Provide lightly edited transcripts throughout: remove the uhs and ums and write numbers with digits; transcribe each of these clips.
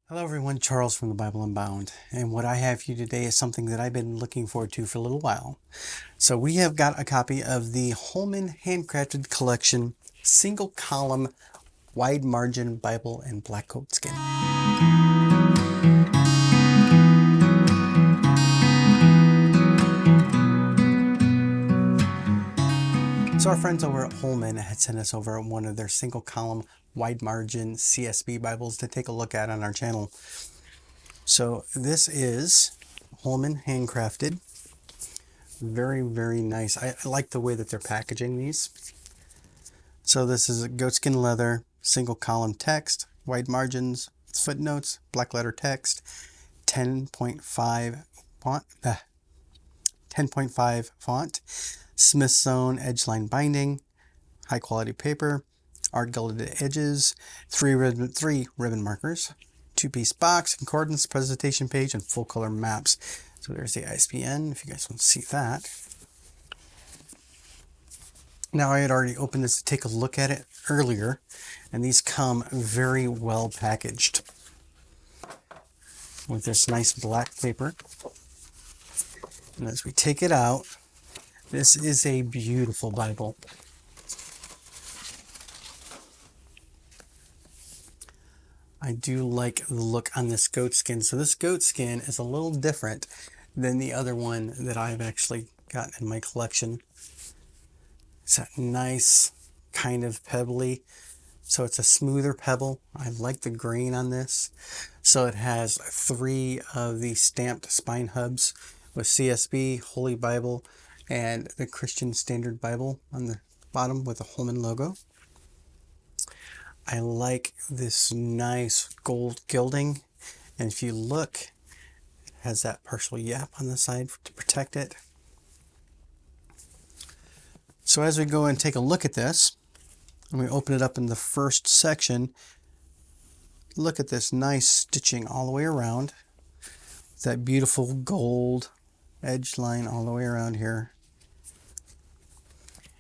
Hello everyone, Charles from the Bible Unbound, and what I have for you today is something that I've been looking forward to for a little while. So we have got a copy of the Holman Hand Crafted Collection single column wide margin Bible in black goatskin. So our friends over at Holman had sent us over one of their single column wide margin CSB Bibles to take a look at on our channel. So this is Holman Hand Crafted. Very, very nice. I like the way that they're packaging these. So this is a goatskin leather, single column text, wide margins, footnotes, black letter text, 10.5 font, 10.5 font, Smyth-sewn edge line binding, high quality paper, art gilded edges, three ribbon markers, two-piece box, concordance, presentation page, and full color maps. So there's the ISBN if you guys want to see that. Now I had already opened this to take a look at it earlier, and these come very well packaged with this nice black paper. And as we take it out, this is a beautiful Bible. I do like the look on this goatskin. So this goatskin is a little different than the other one that I've actually got in my collection. It's that nice kind of pebbly. So it's a smoother pebble. I like the grain on this. So it has 3 of the stamped spine hubs with CSB, Holy Bible, and the Christian Standard Bible on the bottom with the Holman logo. I like this nice gold gilding, and if you look, it has that partial yap on the side to protect it. So as we go and take a look at this, and we open it up in the first section, look at this nice stitching all the way around. That beautiful gold edge line all the way around here.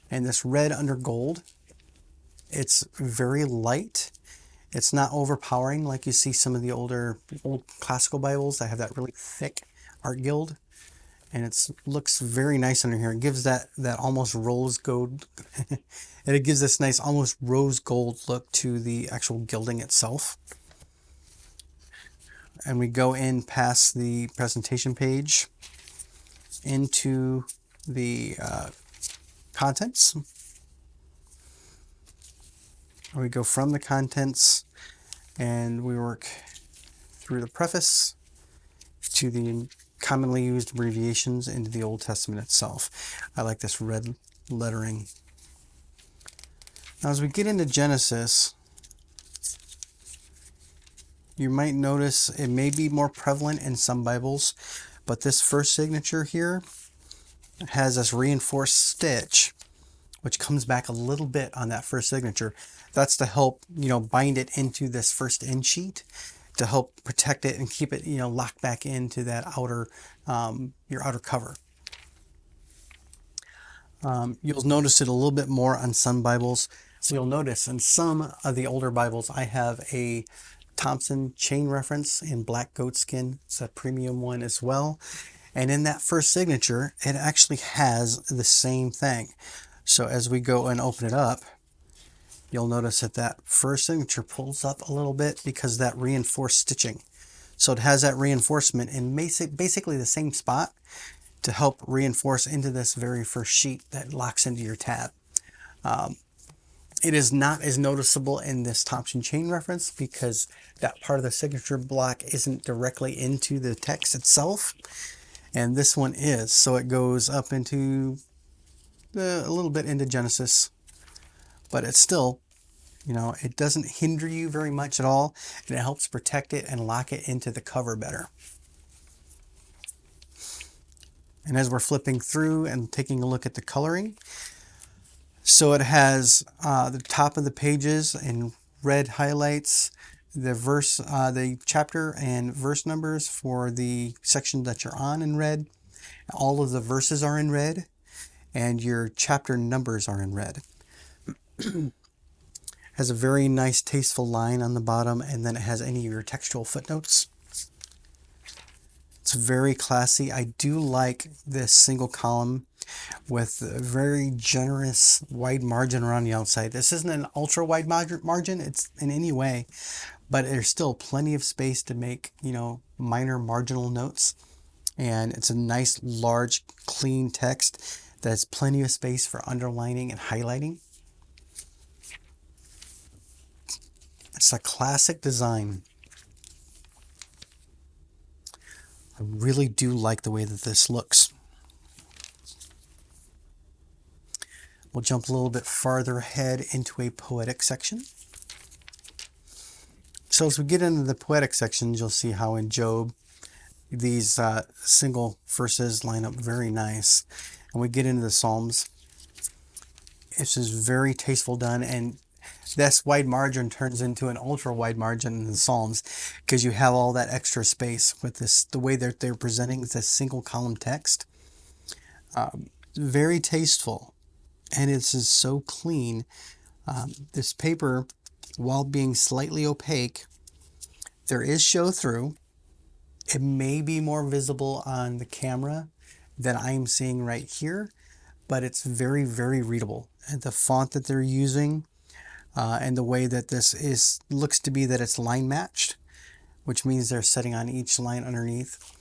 And this red under gold, it's very light. It's not overpowering like you see some of the old classical Bibles that have that really thick art gild. And it looks very nice under here. It gives that almost rose gold, and it gives this nice almost rose gold look to the actual gilding itself. And we go in past the presentation page into the contents. We go from the contents and we work through the preface to the commonly used abbreviations into the Old Testament itself. I like this red lettering. Now as we get into Genesis, you might notice it may be more prevalent in some Bibles, but this first signature here has this reinforced stitch, which comes back a little bit on that first signature. That's to help, bind it into this first end sheet, to help protect it and keep it, locked back into that outer, your outer cover. You'll notice it a little bit more on some Bibles. So you'll notice in some of the older Bibles, I have a Thompson chain reference in black goatskin. It's a premium one as well. And in that first signature, it actually has the same thing. So as we go and open it up, you'll notice that first signature pulls up a little bit because of that reinforced stitching. So it has that reinforcement in basically the same spot to help reinforce into this very first sheet that locks into your tab. It is not as noticeable in this Thompson chain reference because that part of the signature block isn't directly into the text itself. And this one is. So it goes up into a little bit into Genesis. But it's still, it doesn't hinder you very much at all. And it helps protect it and lock it into the cover better. And as we're flipping through and taking a look at the coloring, so it has the top of the pages in red highlights, the chapter and verse numbers for the section that you're on in red. All of the verses are in red, and your chapter numbers are in red. Has a very nice tasteful line on the bottom, and then it has any of your textual footnotes. It's very classy. I do like this single column with a very generous wide margin around the outside. This isn't an ultra wide margin, it's in any way, but there's still plenty of space to make, minor marginal notes. And it's a nice, large, clean text that has plenty of space for underlining and highlighting. It's a classic design. I really do like the way that this looks. We'll jump a little bit farther ahead into a poetic section. So as we get into the poetic sections, you'll see how in Job, these single verses line up very nice. And we get into the Psalms. It's just very tasteful done, and this wide margin turns into an ultra wide margin in the Psalms because you have all that extra space with this, the way that they're presenting this single column text. Very tasteful, and it's just so clean. This paper, while being slightly opaque, there is show through. It may be more visible on the camera than I'm seeing right here, but it's very, very readable. And the font that they're using, and the way that this looks to be that it's line matched, which means they're setting on each line underneath,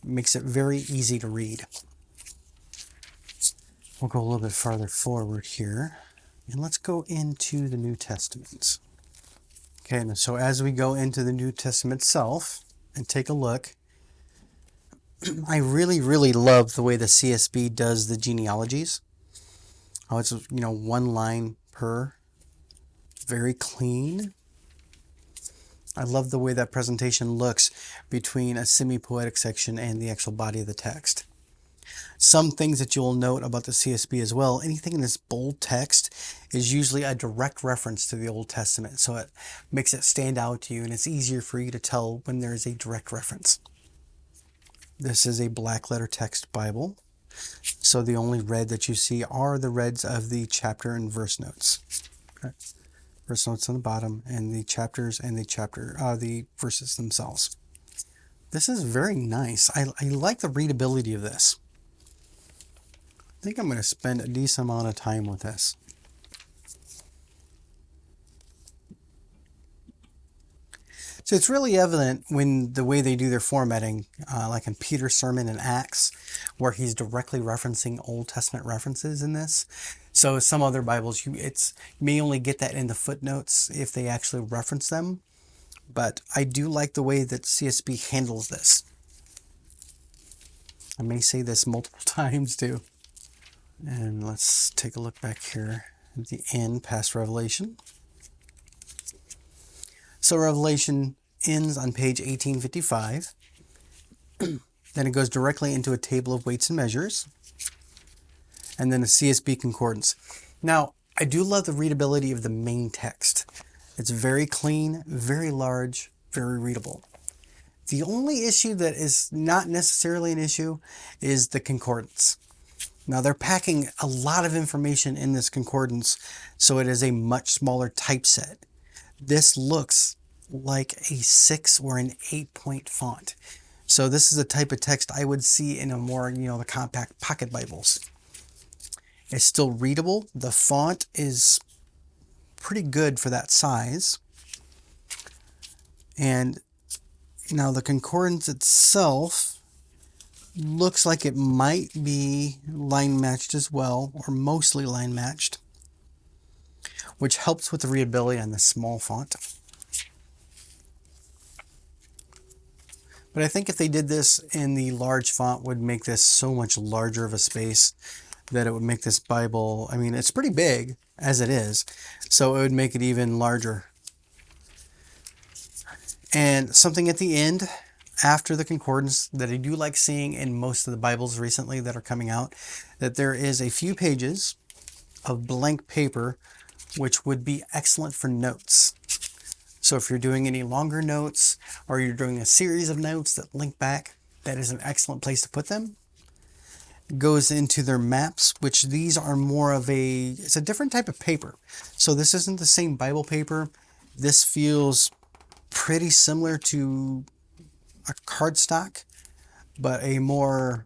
makes it very easy to read. We'll go a little bit farther forward here, and let's go into the New Testament. Okay, and so as we go into the New Testament itself and take a look, I really, really love the way the CSB does the genealogies. How it's, one line per. Very clean. I love the way that presentation looks between a semi-poetic section and the actual body of the text. Some things that you'll note about the CSB as well, anything in this bold text is usually a direct reference to the Old Testament, so it makes it stand out to you, and it's easier for you to tell when there is a direct reference. This is a black letter text Bible, so the only red that you see are the reds of the chapter and verse notes. Okay. Verse notes on the bottom, and the chapters and the verses themselves. This is very nice. I like the readability of this. I think I'm going to spend a decent amount of time with this. So it's really evident when the way they do their formatting, like in Peter's sermon in Acts, where he's directly referencing Old Testament references in this. So some other Bibles, you may only get that in the footnotes if they actually reference them. But I do like the way that CSB handles this. I may say this multiple times too. And let's take a look back here at the end, past Revelation. So Revelation ends on page 1855. Then it goes directly into a table of weights and measures. And then a CSB concordance. Now, I do love the readability of the main text. It's very clean, very large, very readable. The only issue that is not necessarily an issue is the concordance. Now, they're packing a lot of information in this concordance, so it is a much smaller typeset. This looks like a 6 or an 8-point font. So this is the type of text I would see in a more, the compact pocket Bibles. It's still readable. The font is pretty good for that size. And now the concordance itself looks like it might be line matched as well, or mostly line matched, which helps with the readability on the small font. But I think if they did this in the large font, would make this so much larger of a space that it would make this Bible, it's pretty big as it is, so it would make it even larger. And something at the end, after the concordance, that I do like seeing in most of the Bibles recently that are coming out, that there is a few pages of blank paper, which would be excellent for notes. So if you're doing any longer notes, or you're doing a series of notes that link back, that is an excellent place to put them. goes into their maps, which these are more of it's a different type of paper. So this isn't the same Bible paper. This feels pretty similar to a cardstock, but a more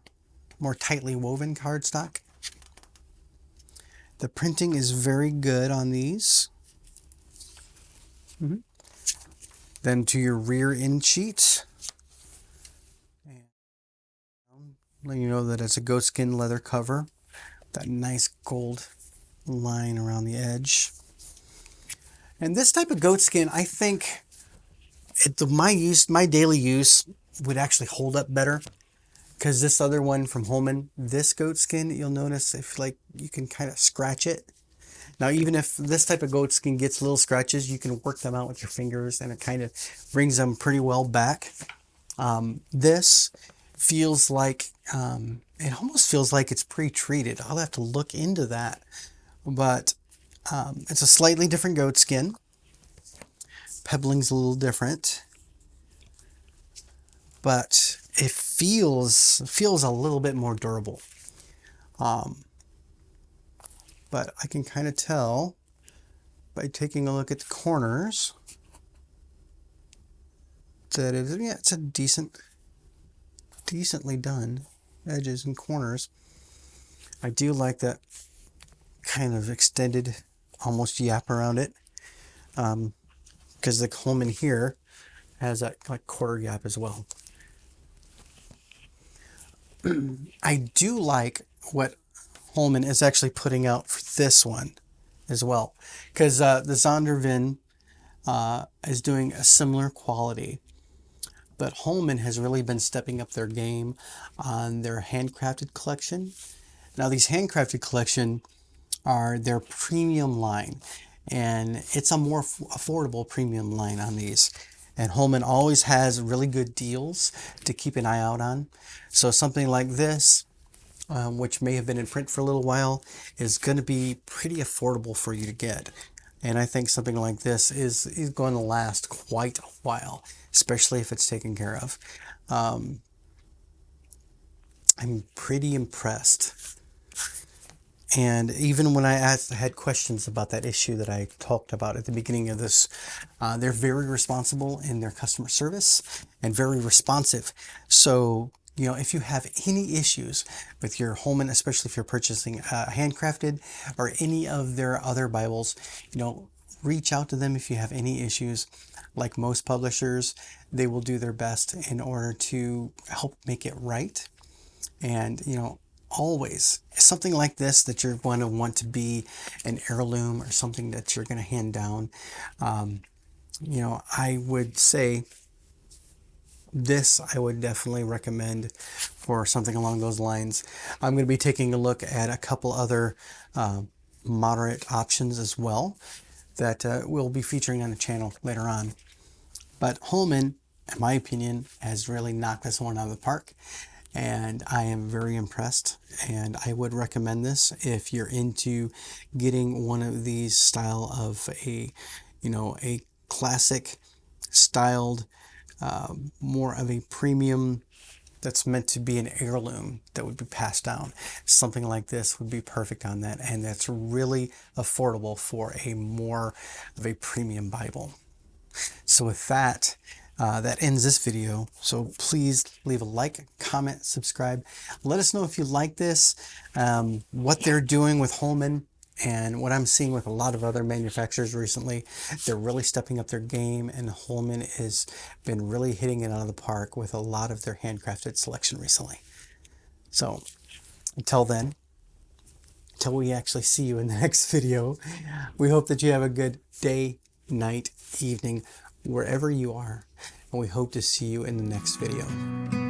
tightly woven cardstock. The printing is very good on these. Then to your rear end sheet. Letting you know that it's a goatskin leather cover. That nice gold line around the edge. And this type of goatskin, I think, my daily use would actually hold up better. Because this other one from Holman, this goatskin, you'll notice if you can kind of scratch it. Now, even if this type of goatskin gets little scratches, you can work them out with your fingers, and it kind of brings them pretty well back. This feels like, it almost feels like it's pre-treated. I'll have to look into that. But it's a slightly different goatskin. Pebbling's a little different. But it feels a little bit more durable. But I can kind of tell by taking a look at the corners that it's a decently done edges and corners. I do like that kind of extended, almost yap around it, because the Holman here has that quarter yap as well. I do like what Holman is actually putting out for this one as well, because the Zondervan is doing a similar quality, but Holman has really been stepping up their game on their handcrafted collection. Now, these handcrafted collection are their premium line, and it's a more affordable premium line on these. And Holman always has really good deals to keep an eye out on. So something like this, which may have been in print for a little while, is going to be pretty affordable for you to get. And I think something like this is going to last quite a while, especially if it's taken care of. I'm pretty impressed. And even when I had questions about that issue that I talked about at the beginning of this, they're very responsible in their customer service and very responsive. So, if you have any issues with your Holman, especially if you're purchasing handcrafted or any of their other Bibles, reach out to them if you have any issues. Like most publishers, they will do their best in order to help make it right. And, always something like this that you're going to want to be an heirloom or something that you're going to hand down. I would say this I would definitely recommend for something along those lines. I'm going to be taking a look at a couple other moderate options as well that we'll be featuring on the channel later on. But Holman, in my opinion, has really knocked this one out of the park. And I am very impressed, and I would recommend this if you're into getting one of these style of a classic styled, more of a premium that's meant to be an heirloom that would be passed down. Something like this would be perfect on that, and that's really affordable for a more of a premium Bible. So with that, that ends this video. So please leave a like, comment, subscribe. Let us know if you like this, what they're doing with Holman, and what I'm seeing with a lot of other manufacturers recently. They're really stepping up their game, and Holman has been really hitting it out of the park with a lot of their handcrafted selection recently. So until then, until we actually see you in the next video, we hope that you have a good day, night, evening, wherever you are, and we hope to see you in the next video.